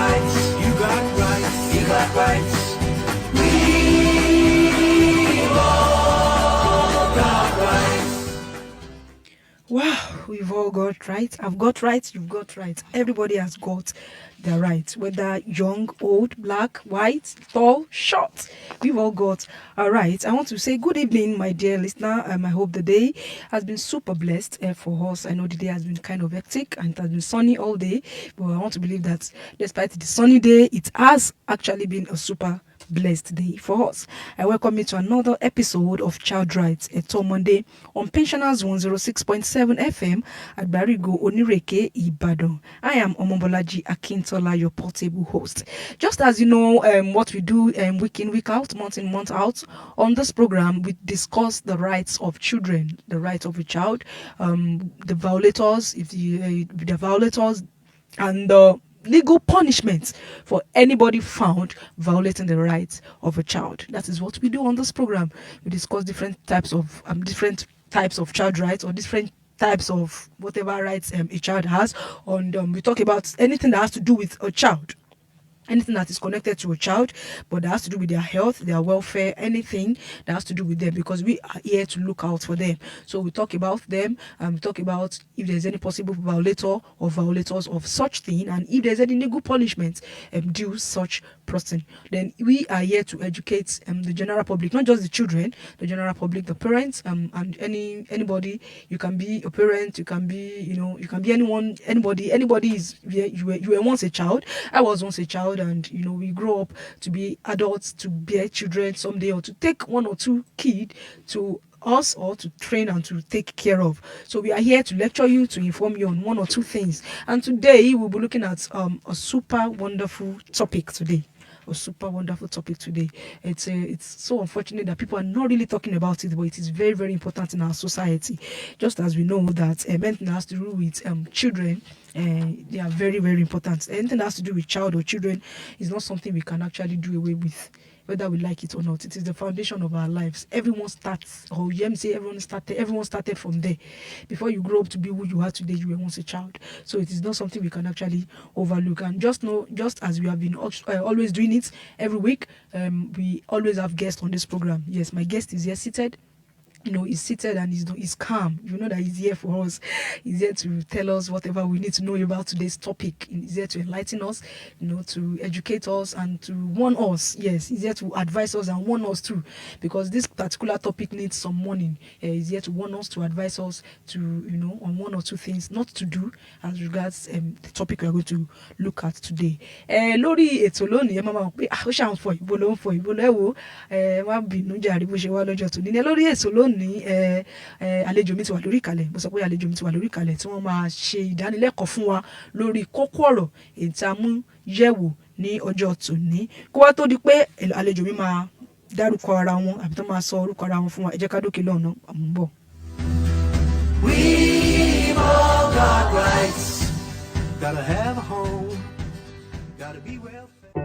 rights. You got rights. You got rights. We all got rights. Wow, we've all got rights. I've got rights, you've got rights. Everybody has got their rights, whether young, old, black, white, tall, short. We've all got our rights. I want to say good evening, my dear listener. I hope the day has been super blessed for us. I know the day has been kind of hectic and it has been sunny all day, but I want to believe that despite the sunny day, it has actually been a super blessed day for us. I welcome you to another episode of Child Rights, a Tom Monday on Pensioners 106.7 FM at Barigo Onireke, Ibadan. I am BOLAJI AKINTOLA, your portable host. Just as you know, what we do week in, week out, month in, month out, on this program, we discuss the rights of children, the rights of a child, the violators, the violators, and the legal punishment for anybody found violating the rights of a child. That is what we do on this program. We discuss different types of child rights, or different types of whatever rights a child has. And we talk about anything that has to do with a child. Anything that is connected to a child, but that has to do with their health, their welfare, anything that has to do with them, because we are here to look out for them. So we talk about them, and we talk about if there's any possible violator or violators of such thing, and if there's any legal punishment due such person. Then we are here to educate the general public, not just the children, the general public, the parents, and anybody. You can be a parent, you can be, you can be anyone, anybody is. You were once a child. I was once a child. And we grow up to be adults, to bear children someday, or to take one or two kids to us, or to train and to take care of. So we are here to lecture you, to inform you on one or two things. And today we'll be looking at a super wonderful topic today. It's so unfortunate that people are not really talking about it, but it is very, very important in our society. Just as we know that anything that has to do with children, they are very, very important. Anything that has to do with child or children is not something we can actually do away with, whether we like it or not. It is the foundation of our lives. Everyone started from there. Before you grow up to be who you are today, you were once a child. So it is not something we can actually overlook. And just as we have been always doing it every week, we always have guests on this program. Yes, my guest is here seated. He's seated and he's calm. You know that he's here for us. He's here to tell us whatever we need to know about today's topic. He's here to enlighten us, to educate us and to warn us. Yes, he's here to advise us and warn us too, because this particular topic needs some warning. He's here to warn us, to advise us to, on one or two things not to do as regards the topic we are going to look at today. Lórí ètò lónìí, ẹ máa mọ̀ pé ó ṣàn fọ ìbò ló ń fọ ìbò lẹ́wọ̀ má bínú jàre bó ṣe wá lọ́jọ́ tòní. Lórí ètò lónìí, àlejò mi ti wà lórí ìkàlẹ̀. Mo sọ pé àlejò mi ti wà lórí ìkàlẹ̀ tí wọ́n máa ṣe ìdánilẹ́kọ̀ọ́ fún wa lórí kókó ọ̀rọ̀ èyí tí a mú yẹ̀wò ní ọjọ́ tòní. Kó wá tó di pé àlejò mi máa dárúkọ ara wọn àbí tó máa sọ orúkọ ara wọn fún wa, ẹ jẹ́ ká dókè lọ́nà àmúbọ̀. We've all got rights. Gotta have a home. Gotta be well fed.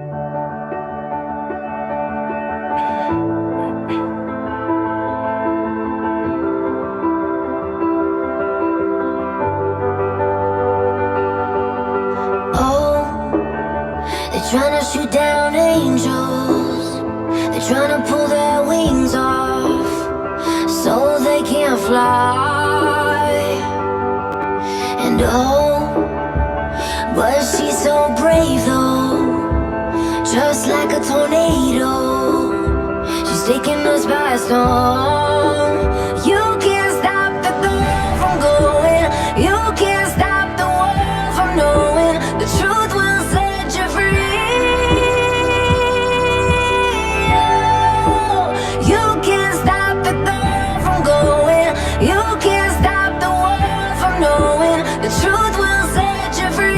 Trying to shoot down angels, they're trying to pull their wings off so they can't fly. And but she's so brave though, just like a tornado. She's taking us by storm. You can't stop the girl from going. You can't stop the world from knowing the truth will set you free. The truth will set you free.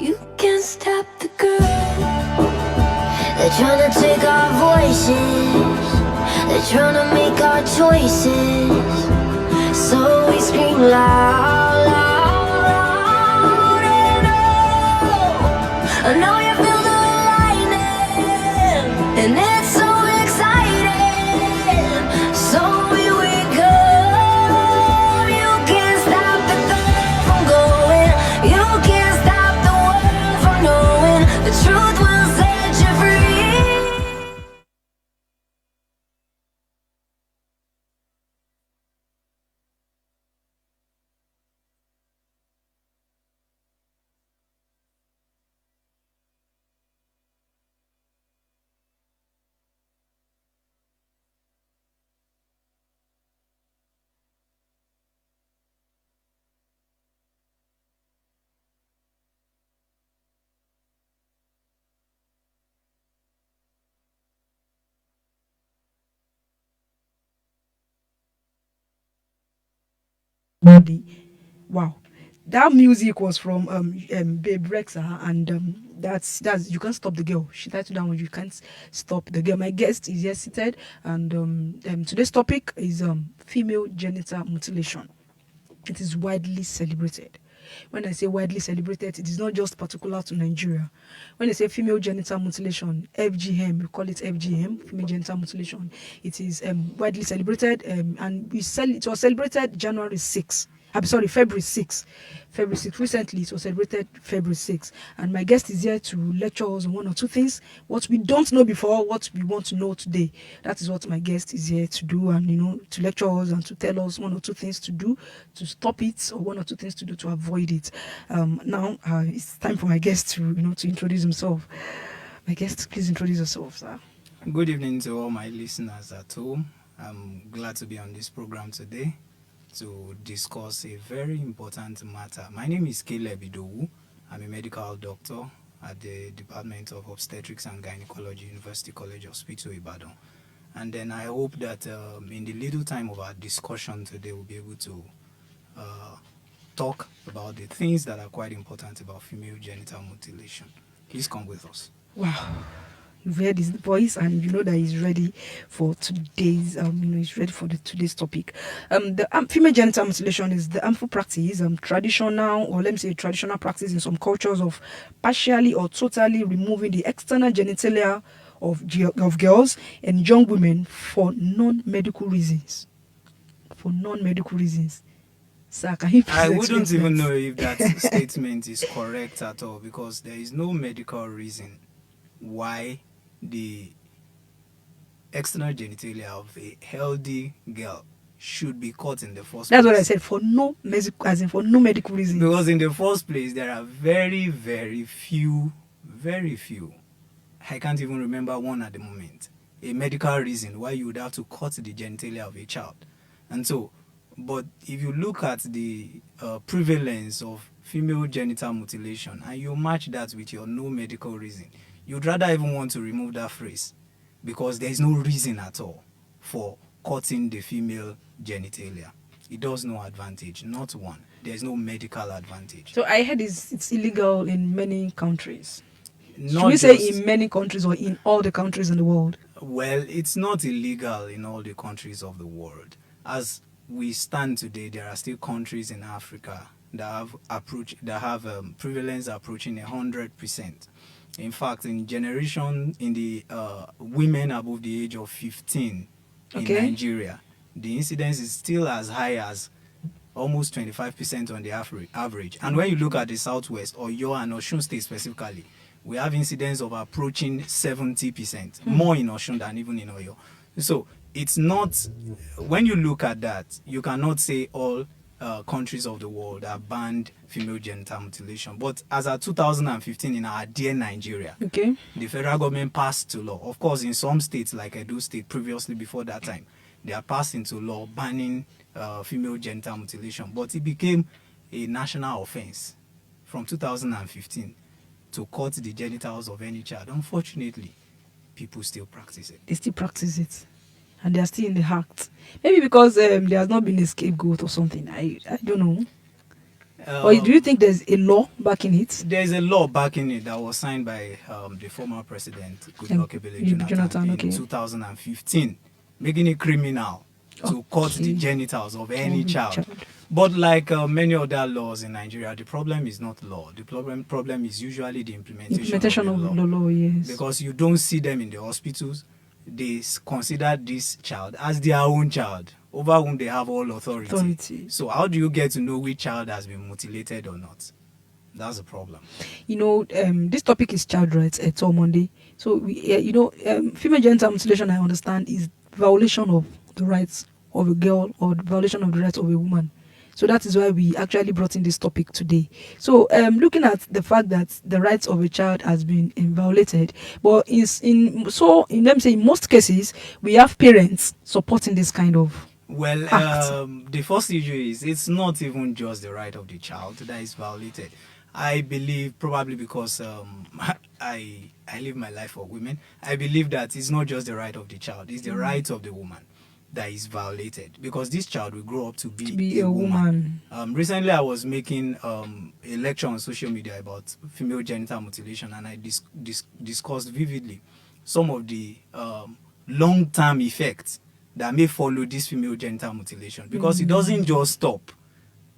You can't stop the girl. They're trying to take our voices. They're trying to make our choices. So we scream loud, loud, loud. And I know you feel the lightning, and it's so exciting. So we wake up. You can't stop the thought from going. body. Wow. That music was from Babe Rexa, and that's you can't stop the girl. She titled down you can't stop the girl. My guest is here seated, and today's topic is female genital mutilation. It is widely celebrated. When I say widely celebrated, it is not just particular to Nigeria. When I say female genital mutilation, FGM, we call it FGM, female genital mutilation. It is widely celebrated, and it was celebrated January 6th. I'm sorry, February 6th. February 6th. Recently, it was celebrated February 6th. And my guest is here to lecture us on one or two things. What we don't know before, what we want to know today. That is what my guest is here to do. And, to lecture us and to tell us one or two things to do to stop it, or one or two things to do to avoid it. Now, it's time for my guest to introduce himself. My guest, please introduce yourself, sir. Good evening to all my listeners at home. I'm glad to be on this program today to discuss a very important matter. My name is Caleb Idowu. I'm a medical doctor at the Department of Obstetrics and Gynecology, University College Hospital, Ibadan. And then I hope that in the little time of our discussion today, we'll be able to talk about the things that are quite important about female genital mutilation. Please come with us. Wow. You've heard his voice, and you know that he's ready for today's he's ready for today's topic. The female genital mutilation is the harmful practice, traditional, or let me say traditional practice in some cultures of partially or totally removing the external genitalia of girls and young women for non-medical reasons. Sir, can you please I wouldn't explain even that? know if that statement is correct at all, because there is no medical reason why the external genitalia of a healthy girl should be cut in the first That's place. what I said, for no medical reason. Because in the first place, there are very, very few, I can't even remember one at the moment, a medical reason why you would have to cut the genitalia of a child. And so, but if you look at the prevalence of female genital mutilation and you match that with your no medical reason, you'd rather even want to remove that phrase, because there is no reason at all for cutting the female genitalia. It does no advantage, not one. There's no medical advantage. So I heard it's illegal in many countries. Should Not we say just- in many countries or in all the countries in the world? Well, it's not illegal in all the countries of the world. As we stand today, there are still countries in Africa that have prevalence approaching 100%. In fact, in the women above the age of 15 in Okay. Nigeria, the incidence is still as high as almost 25% on the average. And when you look at the Southwest, or Oyo and Osun State specifically, we have incidence of approaching 70%, more in Osun than even in Oyo. So it's not, when you look at that, you cannot say all countries of the world have banned female genital mutilation. But as of 2015 in our dear Nigeria, Okay. the federal government passed to law. Of course, in some states like Edo State previously before that time, they are passed into law banning female genital mutilation. But it became a national offense from 2015 to cut the genitals of any child. Unfortunately, people still practice it. They still practice it, and they are still in the act. Maybe because there has not been a scapegoat or something. I don't know. Or do you think there's a law backing it? There's a law backing it that was signed by the former president, Goodluck Ebele Jonathan, in okay. 2015, making it criminal to cut the Okay. genitals of any Every child. But like many other laws in Nigeria, the problem is not law. The problem is usually the implementation of of the law, yes. Because you don't see them in the hospitals. They consider this child as their own child, over whom they have all authority. So how do you get to know which child has been mutilated or not? That's the problem. This topic is child rights at all Monday. So female genital mutilation, I understand, is violation of the rights of a girl or the violation of the rights of a woman. So that is why we actually brought in this topic today. So looking at the fact that the rights of a child has been violated, but in most cases we have parents supporting this kind of Well, act. the first issue is it's not even just the right of the child that is violated. I believe, probably because I live my life for women, I believe that it's not just the right of the child, it's the right of the woman. that is violated, because this child will grow up to be a woman. Recently, I was making a lecture on social media about female genital mutilation, and I discussed vividly some of the long-term effects that may follow this female genital mutilation, because it doesn't just stop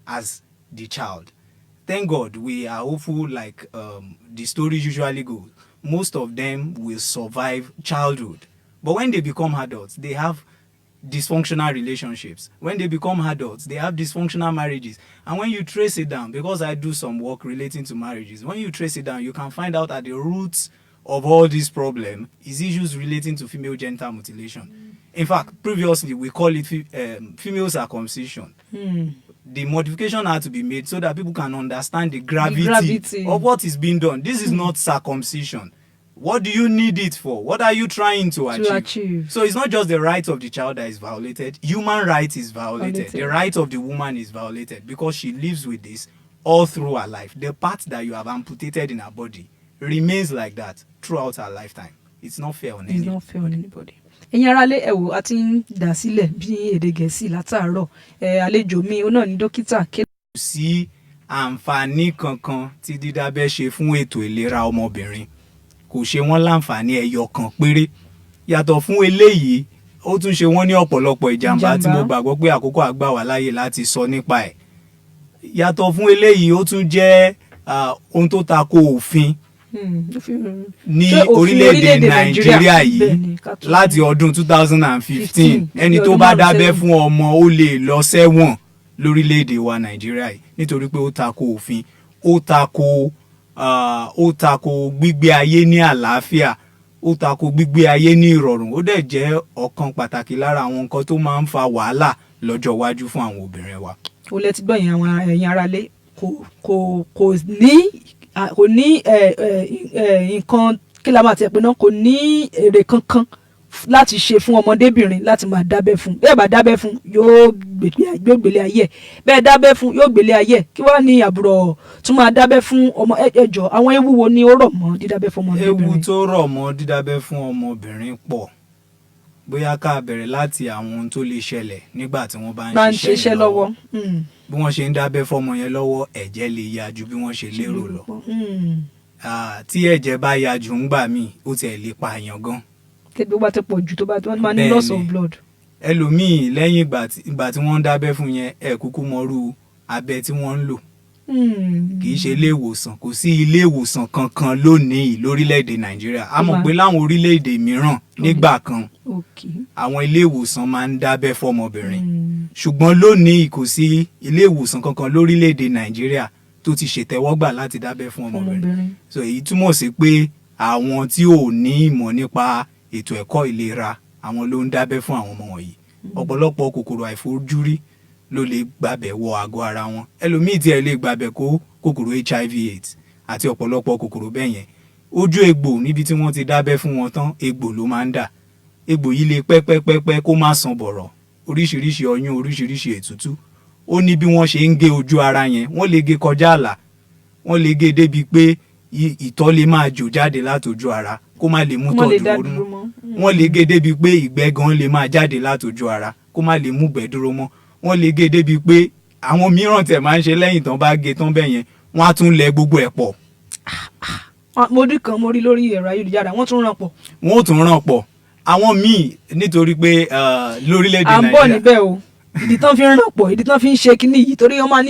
as the child. Thank God we are hopeful, like the story usually goes. Most of them will survive childhood. But when they become adults, they have dysfunctional relationships. When they become adults, they have dysfunctional marriages. And when you trace it down, because I do some work relating to marriages, when you trace it down, you can find out that the roots of all this problem is issues relating to female genital mutilation. In fact, previously we call it female circumcision. The modification had to be made so that people can understand the gravity of what is being done. This is not circumcision. What do you need it for? What are you trying to achieve? So it's not just the right of the child that is violated. Human right is violated. The right of the woman is violated, because she lives with this all through her life. The part that you have amputated in her body remains like that throughout her lifetime. It's not fair on anybody. It's not fair on anybody. Ẹ̀yin aráalé, ẹ wò, a ti ń dà sílẹ̀ bí èdè Gẹ̀ẹ́sì látàárọ̀. Àlejò mi náà ni dókítà. Kò sí àǹfààní kankan tí dídábẹ́ ṣe fún ètò ìlera ọmọbìnrin. Kò ṣe wọ́n láǹfààní ẹyọ kan péré. Yàtọ̀ fún eléyìí, ó tún ṣe wọ́n ní ọ̀pọ̀lọpọ̀ ìjàmbá tí mo gbàgbọ́ pé àkókò àgbà wà láyé láti sọ nípa ẹ̀. Yàtọ̀ fún eléyìí, ó tún jẹ́ ohun tó tako òfin ní orílẹ̀-èdè Nàìjíríà yìí láti ọdún 2015. Ẹni tó bá dábẹ́ fún ọmọ ó lè lọ sẹ́wọ̀n lórílẹ̀-èdè wa Nàìjíríà yìí, nítorí pé ó tako òfin, ó tako gbígbé ayé ní àlàáfíà, ó tako gbígbé ayé ní ìrọ̀rùn. Ó dẹ̀ jẹ́ ọ̀kan pàtàkì lára àwọn nǹkan tó máa ń fa wàhálà lọ́jọ́ iwájú fún àwọn obìnrin wa. Ó lẹ ti gbọ́ yẹn, àwọn ẹ̀yin aráalé, kò ní nǹkan kí la máa ti pè náà, kò ní èrè kankan láti ṣe fún ọmọdébìnrin láti máa dábẹ́ fún. Bẹ́ẹ̀ bá dábẹ́ fún yóò gbélé ayé ẹ̀, bẹ́ẹ̀ dábẹ́ fún yóò gbélé ayé ẹ̀. Kí wá ní àbúrò tún máa dábẹ́ fún ọmọ ẹjọ́? Àwọn ewu wo ni ó rọ̀ mọ́ dídábẹ́ fún ọmọdébìnrin? Ewu tó rọ̀ mọ́ dídábẹ́ fún ọmọbìnrin pọ̀. Bóyá ká bẹ̀rẹ̀ láti àwọn ohun tó lè ṣẹlẹ̀ nígbà tí wọ́n bá ń ṣiṣẹ́ lọ́wọ́. Bí wọ́n ṣe ń dábẹ́ fọ́mọ yẹn lọ́wọ́, ẹ̀jẹ̀ lè ya ju bí wọ́n ṣe lérò lọ. Tí ẹ̀jẹ̀ bá ya jù ń gbà míì, ó tiẹ̀ lè pa èèyàn gan. Tẹ́gbẹ́ bá ti pọ̀ jù tó bá máa ní loss of blood. Ẹlòmíì lẹ́yìn ìgbà tí wọ́n ń dábẹ́ fún yẹn, ẹ̀ kúkú mọrú abẹ tí wọ́n ń lò. Kì í ṣe ilé ìwòsàn, kò sí ilé ìwòsàn kankan lónìí lórílẹ̀‐èdè Nàìjíríà. A mọ̀ pé láwọn orílẹ̀‐èdè mìíràn nígbà kan àwọn ilé ìwòsàn máa ń dábẹ́ fọ́mọbìnrin, ṣùgbọ́n lónìí kò sí ilé ìwòsàn kankan lórílẹ̀‐èdè Nàìjíríà tó ti ṣètẹ́wọ́gbà láti dábẹ́ fún ọmọbìnrin. So èyí túmọ̀ sí pé àwọn tí ò ní ìmọ̀ nípa ètò ẹ̀kọ́ ìlera, àwọn ló ń dábẹ́ fún àwọn ọmọ wọ̀nyí. Ọ̀pọ̀lọpọ̀ kòkòrò àìfojúrí ló lè gbàbẹ̀ wọ àgọ́ ara wọn. Ẹlòmíì tí ẹ lè gbàbẹ̀ kó kòkòrò HIV/AIDS àti ọ̀pọ̀lọpọ̀ kòkòrò bẹ́ẹ̀ yẹn. Ojú egbò níbi tí wọ́n ti dábẹ́ fún wọn tán, egbò ló máa ń dà. Egbò yìí lè pẹ́pẹ́pẹ́pẹ́ kó má san bọ̀rọ̀. Oríṣiríṣi ọyún, oríṣiríṣi ètútú. Ó ní bí wọ́n ṣe ń gé ojú ara yẹn. Wọ́n lè gé kọjá àlà. Wọ́n lè gé débi pé ìtọ̀ lè máa jò jáde látojú ara kó má lè mú tọ̀ dúró mọ́. Wọ́n lè gé débi pé ìgbẹ́ gan lè máa jáde látojú ara kó má lè mú ìgbẹ́ dúró mọ́. Wọ́n lè gé débi pé àwọn mìíràn tẹ̀ máa ń ṣe lẹ́yìn tán bá gé tán bẹ́ẹ̀ yẹn, wọ́n á tún lẹ gbogbo ẹ̀ pọ̀. Mo rí lórí ẹ̀rọ ayélujára, wọ́n tún ràn pọ̀. Wọ́n ò tún ràn pọ̀. Àwọn míì nítorí pé lórílẹ̀‐èdè Nàìjíríà. À ń bọ̀ níbẹ̀ o. Ìdí tán fi ń ràn pọ̀, ìdí tán fi ń ṣe kinní yìí, torí wọ́n máa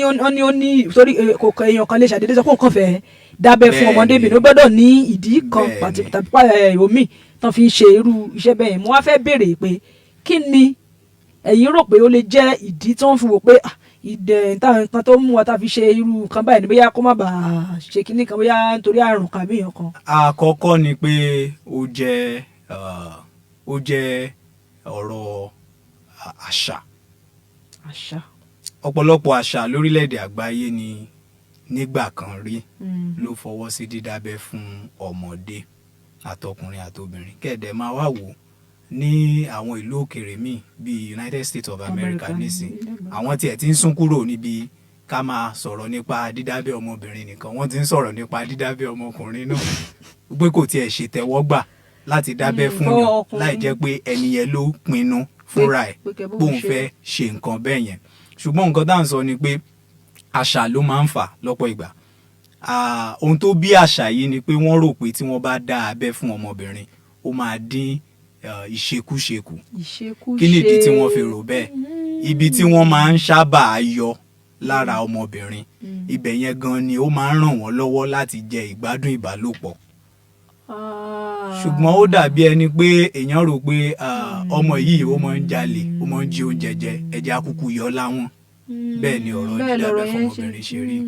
ní torí èèyàn kan lè ṣàdédé sọ pé nǹkan fẹ́ dábẹ́ fún ọmọdébìnrin, ó gbọ́dọ̀ ní ìdí kan tàbí omi tán fi ń ṣe irú iṣẹ́ bẹ́ẹ̀. Mo wá fẹ́ béèrè pé kí ni ẹ̀yin rò pé ó lè jẹ́ ìdí tí wọ́n fi wò pé nǹkan tó mú wa tá fi ṣe irú kan báyìí ni bóyá kó má bàa ṣe kinní kan, bóyá nítorí àrùn kan àbí èèyàn kan. Àkọ́kọ́ ni pé ó jẹ́ ọ̀rọ̀ àṣà. Ọ̀pọ̀lọpọ̀ àṣà lórílẹ̀‐èdè àgbáyé ni nígbà kan rí ló fọwọ́ sí dídábẹ́ fún ọmọdé àtọkùnrin àtobìnrin. Kẹ̀dẹ̀ máa wá wò ní àwọn ìlú òkèèrè míì bíi United States of America nísìn, àwọn tiẹ̀ ti ń sún kúrò níbi ká máa sọ̀rọ̀ nípa dídábẹ́ ọmọbìnrin nìkan, wọ́n ti ń sọ̀rọ̀ nípa dídábẹ́ ọmọkùnrin náà, pé kò tiẹ̀ ṣètẹ́wọ́gbà láti dábẹ́ fún yàn láì jẹ́ pé ẹni yẹn ló pinnu fúnra ẹ̀ pé kẹ́ bóun bóun ṣe. fẹ́ ṣe nǹkan bẹ́ẹ̀ yẹn. Ṣùgbọ́n nǹkan tá à ń sọ ni pé àṣà ló máa ń fà lọ́pọ̀ ìgbà. Ohun tó bí àṣà yìí ni pé wọ́n rò pé tí wọ́n bá dá abẹ́ fún ọmọbìnrin ó máa dín ìṣekúṣe kù. Kí nìdí tí wọ́n fi rò bẹ́ẹ̀? Ibi tí wọ́n máa ń sábà yọ lára ọmọbìnrin ibẹ̀ yẹn gan ni ó máa ń ràn wọ́n lọ́wọ́ láti jẹ ìgbádùn ìbálòpọ̀. Ṣùgbọ́n ó dàbí ẹni pé èèyàn rò pé ọmọ yìí ó máa ń jalè, ó máa ń jí oúnjẹ jẹ, ẹ̀jẹ̀ akúkú yọ láwọn. Bẹ́ẹ̀ ni ọ̀rọ̀ dídábẹ́ fọmọbìnrin ṣe rí.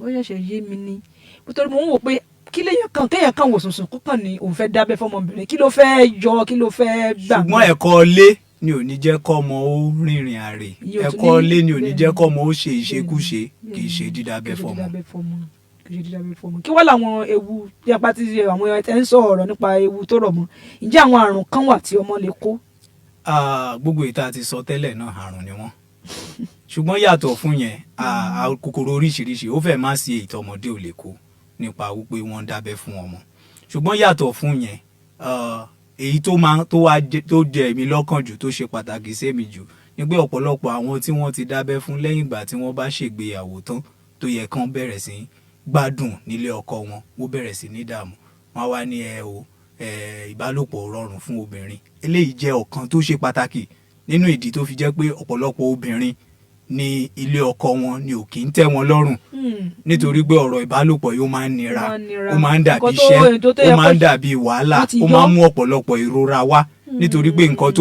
Ó ṣẹ̀ṣẹ̀ yé mi ni. Nítorí mo ń wò pé kí kéèyàn kan wò sùnsùn kó kàn ní òun fẹ́ dábẹ́ fọmọbìnrin, kí ló fẹ́ yọ, kí ló fẹ́ gbà. Ṣùgbọ́n ẹ̀kọ́ ilé ni ò ní jẹ́ kọ́mọ ó rìnrìn àrè. Ẹ̀kọ́ ilé ni ò ní jẹ́ kọ́mọ ó ṣe ìṣekúṣe, kì í ṣe dídábẹ́ fọmọ. Kí wá làwọn ewu tí a bá ti ṣe àwọn ẹ̀ ń sọ ọ̀rọ̀ nípa ewu tó rọ̀ mọ́? Ǹjẹ́ àwọn àrùn kan wà tí ọmọ lè kó? Gbogbo ìta ti sọ tẹ́lẹ̀ náà àrùn ni wọ́n. Ṣùgbọ́n yàtọ̀ fún yẹn kòkòrò oríṣiríṣi ó fẹ́ má sí èyí tọmọdé ò lè kó nípa wípé wọ́n dábẹ́ fún ọmọ. Ṣùgbọ́n yàtọ̀ fún yẹn èyí tó jẹ èmi lọ́kàn jù tó ṣe pàtàkì sí èmi jù ni pé ọ̀pọ̀lọpọ̀ àwọn tí wọ́n ti dábẹ́ fún lẹ́yìn ìgbà tí wọ́n bá ṣègbéyàwó tán tó yẹ kán bẹ̀rẹ̀ sí gbádùn nílé ọkọ wọn wọ́n bẹ̀rẹ̀ sí ní dààmú. Wọ́n wá ní ìbálòpọ̀ rọrùn fún obìnrin. Eléyìí jẹ́ ọ̀kan tó ṣe pàtàkì nínú ìdí tó fi jẹ́ pé ọ̀pọ̀lọpọ̀ obìnrin ní ilé ọkọ wọn ni ò kì í tẹ́ wọn lọ́rùn nítorí pé ọ̀rọ̀ ìbálòpọ̀ yóò máa ń nira, ó máa ń dàbí iṣẹ́, ó máa ń dàbí wàhálà, ó máa ń mú ọ̀pọ̀lọpọ̀ ìrora wá nítorí pé nǹkan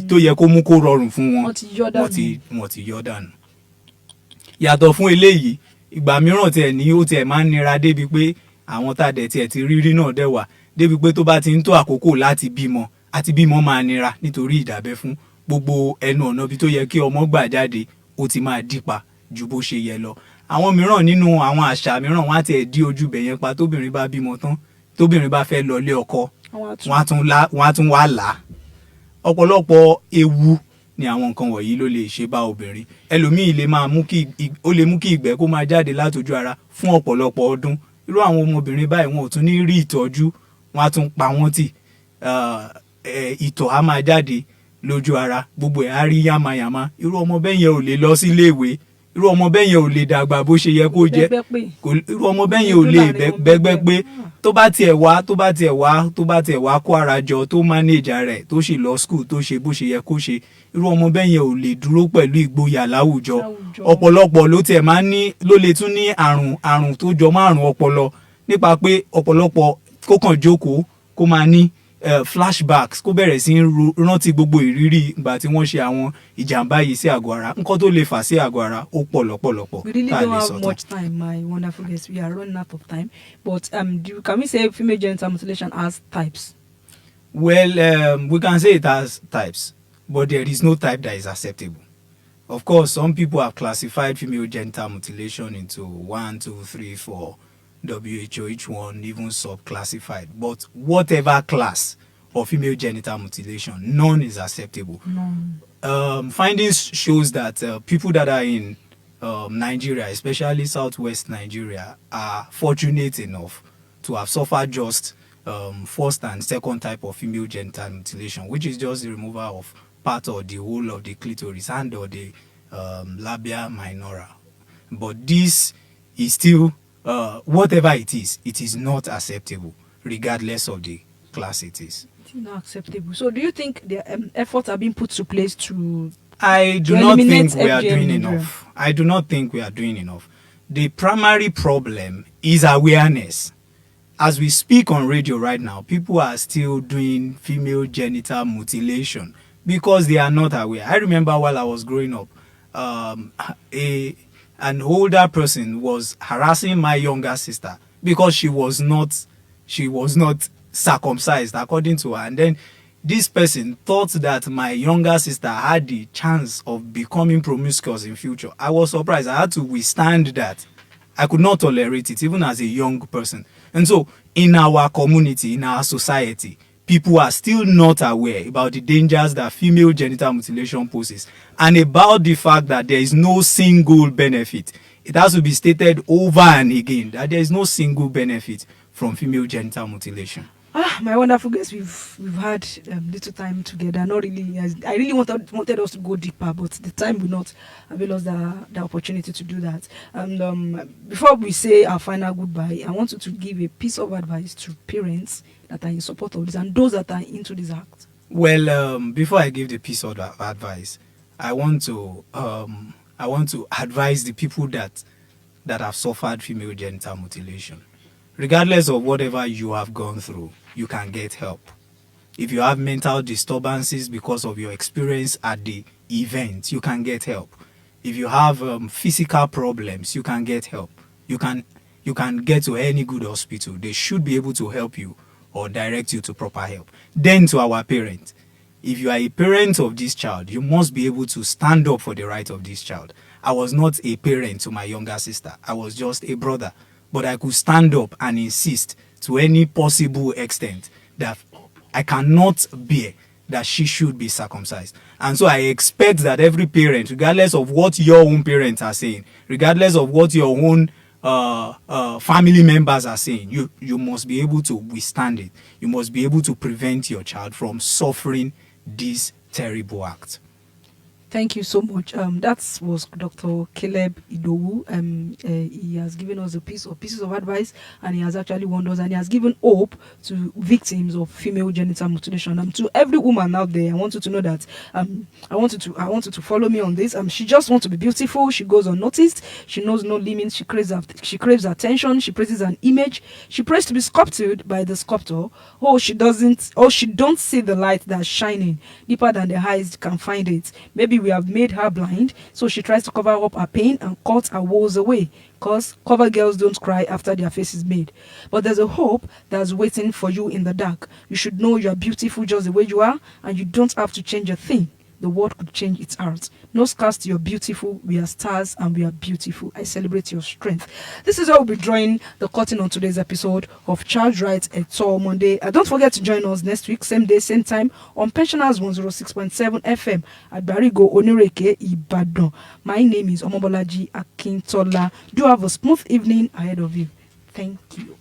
tó yẹ kó mú kó rọrùn fún wọn wọ́n ti yọ dànù. Yàtọ̀ fún eléyìí ìgbà mìíràn tiẹ̀ máa ń nira débi pé àwọn tàdẹ̀ tiẹ̀ ti rírí náà dẹ̀ wà débi pé tó bá ti ń tó àkókò láti bímọ àti bímọ máa nira nítorí ìdábẹ́ fún gbogbo ẹnu ọ̀nà bí tó yẹ kí ọmọ gbà jáde ó ti máa dípa ju bó ṣe yẹ lọ. Àwọn mìíràn nínú àwọn àṣà mìíràn wọ́n á tiẹ̀ dí ojú bẹ̀ yẹn pa tóbìnrin bá bímọ tán tóbìnrin bá fẹ́ lọ lé ọkọ wọ́n á tún wá là á. Ọ̀pọ̀lọpọ̀ ewu ni àwọn nǹkan wọ̀nyí ló lè ṣe bá obìnrin. Ẹlòmíì lè mú kí ìgbẹ́ kó máa jáde látojú ara fún ọ̀pọ̀lọpọ̀ ọdún. Irú àwọn ọmọbìnrin báyìí wọn ò tún ní rí ìtọ́jú, wọ́n á tún pa wọ́n tì. Ìtọ̀ á máa jáde lójú ara, gbogbo ẹ̀ á rí yàmàyàmá. Irú ọmọ bẹ́ẹ̀ yẹn ò lè lọ sí ilé ìwé, irú ọmọ bẹ́ẹ̀ yẹn ò lè dàgbà bó ṣe yẹ kó jẹ́, irú ọmọ bẹ́ẹ̀ yẹn ò lè bẹ́gbẹ́ pé tó bá tiẹ̀ wá kó ara jọ tó manage rẹ̀ tó sì lọ school tó ṣe bó ṣe yẹ kó ṣe, irú ọmọ bẹ́ẹ̀ yẹn ò lè dúró pẹ̀lú ìgboyà láwùjọ. Ọ̀pọ̀lọpọ̀ ló lè tún ní àrùn tó jọ mọ́ àrùn ọpọlọ nípa pé ọ̀pọ̀lọpọ̀ kó kàn jókòó kó máa ní flashbacks, kó bẹ̀rẹ̀ sí rántí gbogbo ìrírí ìgbà tí wọ́n ṣe àwọn ìjàmbá yìí sí àgọ́ ara. Nǹkan tó lè fà sí àgọ́ ara ó pọ̀ lọ́pọ̀lọpọ̀. We really don't have much time, my wonderful guests. We are running out of time. But can we say female genital mutilation has types? Well, we can say it has types, but there is no type that is acceptable. Of course, some people have classified female genital mutilation into 1, 2, 3, 4. WHO, each one even sub-classified. But whatever class of female genital mutilation, none is acceptable. Findings shows that people that are in Nigeria, especially southwest Nigeria, are fortunate enough to have suffered just first and second type of female genital mutilation, which is just the removal of part or the whole of the clitoris and or the labia minora. But this is still whatever it is not acceptable, regardless of the class it is. It's not acceptable. So do you think the efforts are being put to place to I do not think we are doing enough. I do not think we are doing enough. The primary problem is awareness. As we speak on radio right now, people are still doing female genital mutilation because they are not aware. I remember while I was growing up, an older person was harassing my younger sister because she was not circumcised according to her, and then this person thought that my younger sister had the chance of becoming promiscuous in future. I was surprised. I had to withstand that. I could not tolerate it even as a young person. And so in our community, in our society, people are still not aware about the dangers that female genital mutilation poses and about the fact that there is no single benefit. It has to be stated over and again that there is no single benefit from female genital mutilation. My wonderful guests, we've had little time together. Not really. I really wanted us to go deeper, but the time will not avail us the opportunity to do that. And before we say our final goodbye, I want you to give a piece of advice to parents that are in support of this and those that are into this act. Well, before I give the piece of advice, I want to advise the people that have suffered female genital mutilation. Regardless of whatever you have gone through, you can get help. If you have mental disturbances because of your experience at the event, you can get help. If you have physical problems, you can get help. You can get to any good hospital. They should be able to help you or direct you to proper help. Then to our parents, if you are a parent of this child, you must be able to stand up for the right of this child. I was not a parent to my younger sister. I was just a brother. But I could stand up and insist to any possible extent that I cannot bear that she should be circumcised. And so I expect that every parent, regardless of what your own parents are saying, regardless of what your own family members are saying, you must be able to withstand it. You must be able to prevent your child from suffering this terrible act. Thank you so much. That was Dr. Caleb Idowu. He has given us pieces of advice, and he has actually warned us, and he has given hope to victims of female genital mutilation. To every woman out there, I want you to know that I want you to follow me on this. She just wants to be beautiful. She goes unnoticed. She knows no limits. She craves attention. She praises an image. She prays to be sculpted by the sculptor. She don't see the light that's shining deeper than the eyes can find it. Maybe we have made her blind, so she tries to cover up her pain and cut her woes away, because cover girls don't cry after their face is made. But there's a hope that's waiting for you in the dark. You should know you are beautiful just the way you are, and you don't have to change a thing. The world could change its heart. No scars to your beautiful. We are stars and we are beautiful. I celebrate your strength. This is how we'll be drawing the curtain on today's episode of Child Rights Eto Monday. Don't forget to join us next week, same day, same time, on Pensioners 106.7 FM at Barigo, Onireke, Ibadan. My name is BOLAJI Akintola. Do have a smooth evening ahead of you. Thank you.